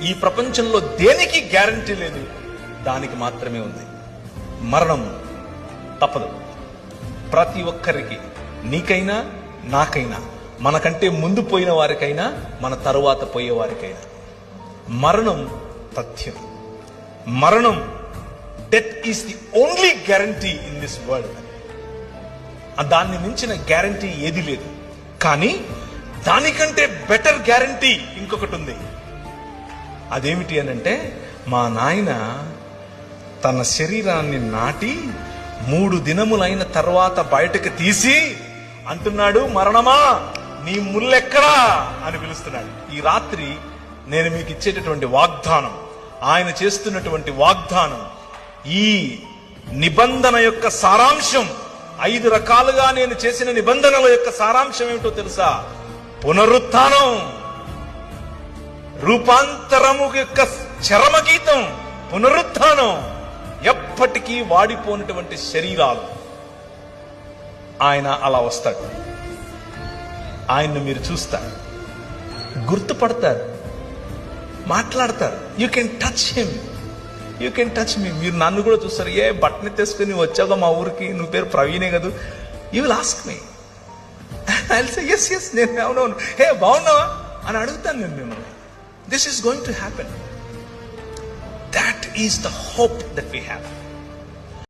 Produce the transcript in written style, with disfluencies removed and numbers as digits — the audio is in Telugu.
ఈ ప్రపంచంలో దేనికి గ్యారంటీ లేదు, దానికి మాత్రమే ఉంది. మరణం తప్పదు. ప్రతి ఒక్కరికి, నీకైనా నాకైనా, మనకంటే ముందు పోయిన వారికైనా మన తరువాత పోయే వారికైనా మరణం తథ్యం. మరణం, death is the only guarantee in this world. దాన్ని మించిన గ్యారంటీ ఏది లేదు. కానీ దానికంటే బెటర్ గ్యారంటీ ఇంకొకటి ఉంది. అదేమిటి అనంటే, మా నాయన తన శరీరాన్ని నాటి 3 దినములైన తర్వాత బయటకు తీసి అంటున్నాడు, మరణమా నీ ముల్లెక్కడా అని పిలుస్తున్నాడు. ఈ రాత్రి నేను మీకు ఇచ్చేటటువంటి వాగ్దానం, ఆయన చేస్తున్నటువంటి వాగ్దానం, ఈ నిబంధన యొక్క సారాంశం, 5 రకాలుగా నేను చేసిన నిబంధనల యొక్క సారాంశం ఏమిటో తెలుసా? పునరుత్థానం, రూపాంతరము యొక్క చరమగీతం, పునరుత్థానం. ఎప్పటికీ వాడిపోయినటువంటి శరీరాలు. ఆయన అలా వస్తాడు. ఆయన్ను మీరు చూస్తారు, గుర్తుపడతారు, మాట్లాడతారు. You can touch him, you can touch me. మీరు నన్ను కూడా చూస్తారు. ఏ బట్టని తీసుకుని వచ్చావుగా మా ఊరికి, నువ్వు పేరు ప్రవీణే కదా. You will ask me, I will say yes yes, నేను అవునవును, హే బాగున్నావా అని అడుగుతాను నేను మిమ్మల్ని. This is going to happen. That is the hope that we have.